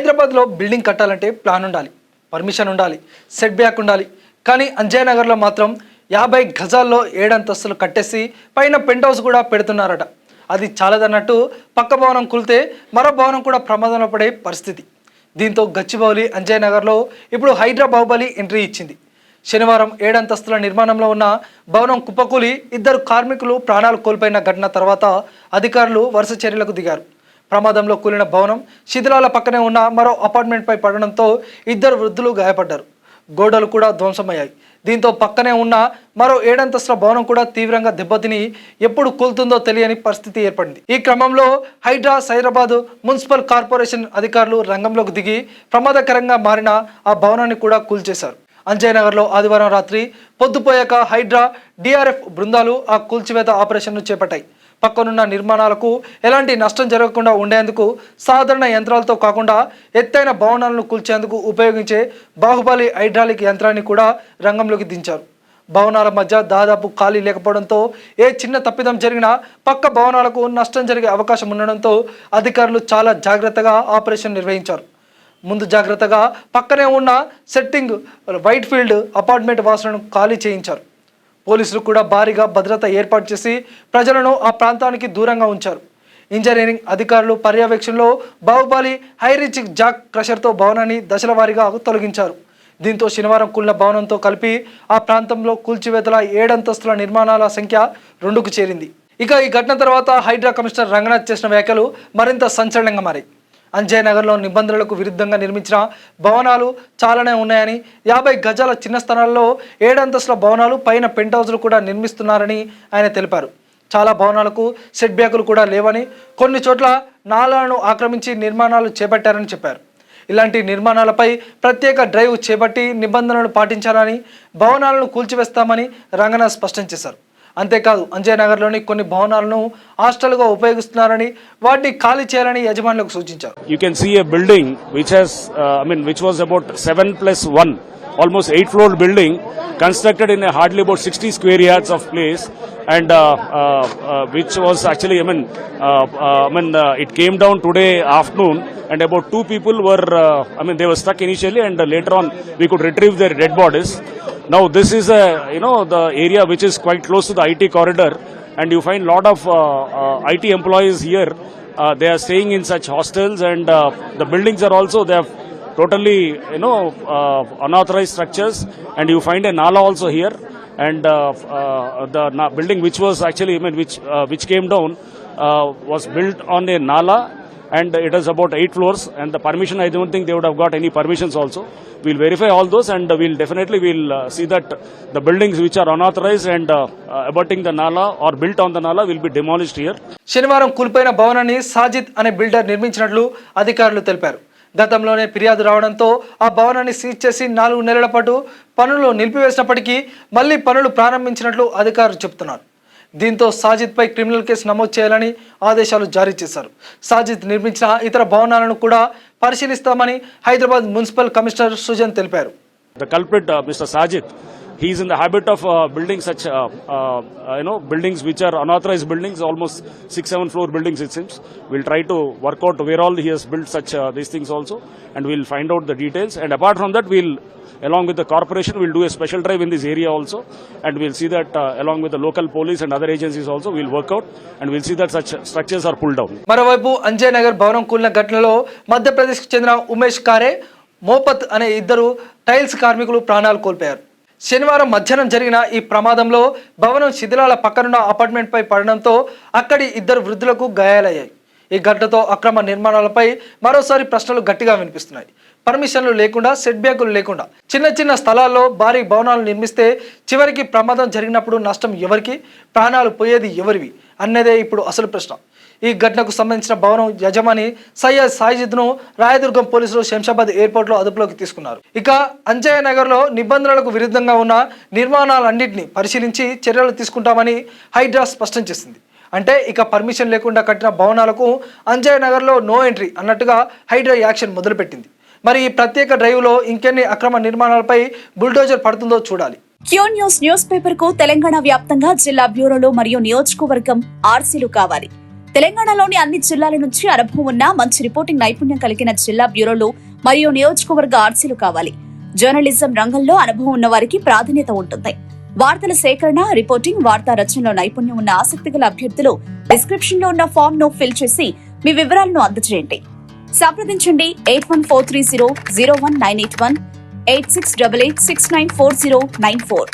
హైదరాబాద్లో బిల్డింగ్ కట్టాలంటే ప్లాన్ ఉండాలి, పర్మిషన్ ఉండాలి, సెట్ బ్యాక్ ఉండాలి. కానీ అంజయ్ నగర్లో మాత్రం 50 గజాల్లో 7 అంతస్తులు కట్టేసి పైన పెంట్ హౌస్ కూడా పెడుతున్నారట. అది చాలదన్నట్టు పక్క భవనం కూలితే మరో భవనం కూడా ప్రమాదంలో పడే పరిస్థితి. దీంతో గచ్చిబౌలి అంజయ్ నగర్లో ఇప్పుడు హైడ్రా బాహుబలి ఎంట్రీ ఇచ్చింది. శనివారం 7 అంతస్తుల నిర్మాణంలో ఉన్న భవనం కుప్పకూలి 2 కార్మికులు ప్రాణాలు కోల్పోయిన ఘటన తర్వాత అధికారులు వరుస చర్యలకు దిగారు. ప్రమాదంలో కూలిన భవనం శిథిలాల పక్కనే ఉన్న మరో అపార్ట్మెంట్పై పడడంతో 2 వృద్ధులు గాయపడ్డారు. గోడలు కూడా ధ్వంసమయ్యాయి. దీంతో పక్కనే ఉన్న మరో 7 అంతస్తుల భవనం కూడా తీవ్రంగా దెబ్బతిని ఎప్పుడు కూలుతుందో తెలియని పరిస్థితి ఏర్పడింది. ఈ క్రమంలో హైడ్రా సైరాబాద్ మున్సిపల్ కార్పొరేషన్ అధికారులు రంగంలోకి దిగి ప్రమాదకరంగా మారిన ఆ భవనాన్ని కూడా కూల్చేశారు. అంజయ్ నగర్లో ఆదివారం రాత్రి పొద్దుపోయాక హైడ్రా డిఆర్ఎఫ్ బృందాలు ఆ కూల్చివేత ఆపరేషన్ను చేపట్టాయి. పక్కనున్న నిర్మాణాలకు ఎలాంటి నష్టం జరగకుండా ఉండేందుకు సాధారణ యంత్రాలతో కాకుండా ఎత్తైన భవనాలను కూల్చేందుకు ఉపయోగించే బాహుబలి హైడ్రాలిక్ యంత్రాన్ని కూడా రంగంలోకి దించారు. భవనాల మధ్య దాదాపు ఖాళీ లేకపోవడంతో ఏ చిన్న తప్పిదం జరిగినా పక్క భవనాలకు నష్టం జరిగే అవకాశం ఉండడంతో అధికారులు చాలా జాగ్రత్తగా ఆపరేషన్ నిర్వహించారు. ముందు జాగ్రత్తగా పక్కనే ఉన్న సెట్టింగ్ వైట్ ఫీల్డ్ అపార్ట్మెంట్ వాసులను ఖాళీ చేయించారు. పోలీసులు కూడా భారీగా భద్రత ఏర్పాటు చేసి ప్రజలను ఆ ప్రాంతానికి దూరంగా ఉంచారు. ఇంజనీరింగ్ అధికారులు పర్యవేక్షణలో బాహుబలి హైరిచ్ జాక్ క్రషర్తో భవనాన్ని దశల వారీగా తొలగించారు. దీంతో శనివారం కూలిన భవనంతో కలిపి ఆ ప్రాంతంలో కూల్చివేతల 7 అంతస్తుల నిర్మాణాల సంఖ్య 2కు చేరింది. ఇక ఈ ఘటన తర్వాత హైడ్రా కమిషనర్ రంగనాథ్ చేసిన వ్యాఖ్యలు మరింత సంచలనంగా మారాయి. అంజయ్ నగర్లో నిబంధనలకు విరుద్ధంగా నిర్మించిన భవనాలు చాలానే ఉన్నాయని, 50 గజాల చిన్న స్థలాల్లో 7 అంతస్తుల భవనాలు పైన పెంట్ హౌస్లు కూడా నిర్మిస్తున్నారని ఆయన తెలిపారు. చాలా భవనాలకు సెట్ బ్యాకులు కూడా లేవని, కొన్ని చోట్ల నాలాలను ఆక్రమించి నిర్మాణాలు చేపట్టారని చెప్పారు. ఇలాంటి నిర్మాణాలపై ప్రత్యేక డ్రైవ్ చేపట్టి నిబంధనలు పాటించాలని, భవనాలను కూల్చివేస్తామని రంగనాథ్ స్పష్టం చేశారు. అంతేకాదు అంజయ్ నగర్లోని కొన్ని భవనాలను హాస్టల్గా ఉపయోగిస్తున్నారని, వాటిని ఖాళీ చేయాలని యజమానులకు సూచించారు. You can see a building which has which was about 7+1, almost 8-floor building constructed in a hardly about 60 square yards of place, and which was actually it came down today afternoon, and about 2 people were they were stuck initially, and later on we could retrieve their dead bodies. Now this is the area which is quite close to the IT corridor, and you find lot of IT employees here. They are staying in such hostels, and the buildings are also, they have totally unauthorized structures, and you find a nala also here, and the building which was actually which came down was built on a nala, and it is about 8 floors, and the permission, I don't think they would have got any permissions also. We'll verify all those, and we'll see that the buildings which are unauthorized and abutting the nala or built on the nala will be demolished here. శనివారం కూలిపోయిన భవనాన్ని సాజిద్ అనే builder నిర్మించినట్లు అధికారులు తెలిపారు. గతంలోనే ఫిర్యాదు రావడంతో ఆ భవనాన్ని సీజ్ చేసి 4 నెలల పాటు పనులు నిలిపివేసినప్పటికీ మళ్లీ పనులు ప్రారంభించినట్లు అధికారులు చెబుతున్నారు. దీంతో సాజిద్పై క్రిమినల్ కేసు నమోదు చేయాలని ఆదేశాలు జారీ చేశారు. సాజిద్ నిర్మించిన ఇతర భవనాలను కూడా పరిశీలిస్తామని హైదరాబాద్ మున్సిపల్ కమిషనర్ సుజన్ తెలిపారు. The culprit, Mr. Sajid, he is in the habit of building such buildings which are unauthorized buildings, almost 6-7 floor buildings it seems. We'll try to work out where all he has built such these things also, and we'll find out the details, and apart from that we'll, along with the corporation, we'll do a special drive in this area also, and we'll see that along with the local police and other agencies also, we'll work out, and we'll see that such structures are pulled down. మరోవైపు అంజయ్ నగర్ భవనం కూలిన ఘటనలో మధ్యప్రదేశ్కు చెందిన ఉమేష్ కారే, మోపత్ అనే 2 tiles కార్మికులు ప్రాణాలు కోల్పోయారు. శనివారం మధ్యాహ్నం జరిగిన ఈ ప్రమాదంలో భవనం శిథిలాల పక్కనున్న అపార్ట్మెంట్పై పడడంతో అక్కడి 2 వృద్ధులకు గాయాలయ్యాయి. ఈ ఘటనతో అక్రమ నిర్మాణాలపై మరోసారి ప్రశ్నలు గట్టిగా వినిపిస్తున్నాయి. పర్మిషన్లు లేకుండా, సెట్ బ్యాకులు లేకుండా చిన్న స్థలాల్లో భారీ భవనాలు నిర్మిస్తే చివరికి ప్రమాదం జరిగినప్పుడు నష్టం ఎవరికి, ప్రాణాలు పోయేది ఎవరివి అన్నదే ఇప్పుడు అసలు ప్రశ్న. ఈ ఘటనకు సంబంధించిన భవనం యజమాని సయ్యద్ సాజిద్ను రాయదుర్గం పోలీసులు శంషాబాద్ ఎయిర్పోర్ట్లో అదుపులోకి తీసుకున్నారు. ఇక అంజయ్ నగర్లో నిబంధనలకు విరుద్ధంగా ఉన్న నిర్మాణాలన్నింటినీ పరిశీలించి చర్యలు తీసుకుంటామని హైడ్రా స్పష్టం చేసింది. అంటే ఇక పర్మిషన్ లేకుండా కట్టిన భవనాలకు అంజయ్ నగర్లో నో ఎంట్రీ అన్నట్టుగా హైడ్రా యాక్షన్ మొదలుపెట్టింది. మరి ఈ ప్రత్యేక డ్రైవ్లో ఇంకెన్ని అక్రమ నిర్మాణాలపై బుల్డోజర్ పడుతుందో చూడాలి. క్యూ న్యూస్ పేపర్ కు తెలంగాణ వ్యాప్తంగా జిల్లా బ్యూరోలు మరియు నియోజకవర్గం ఆర్సీలు కావాలి. తెలంగాణలోని అన్ని జిల్లాల నుంచి అనుభవం ఉన్న మంచి రిపోర్టింగ్ నైపుణ్యం కలిగిన జిల్లా బ్యూరోలు మరియు నియోజకవర్గ ఆర్సీలు కావాలి. జర్నలిజం రంగంలో అనుభవం ఉన్న వారికి ప్రాధాన్యత ఉంటుంది. వార్తల సేకరణ, రిపోర్టింగ్, వార్తా రచనలో నైపుణ్యం ఉన్న ఆసక్తిగల అభ్యర్థులు డిస్క్రిప్షన్ లో ఉన్న ఫామ్ ను ఫిల్ చేసి మీ వివరాలను అందజేయండి. సంప్రదించండి 8143001981 8688694094.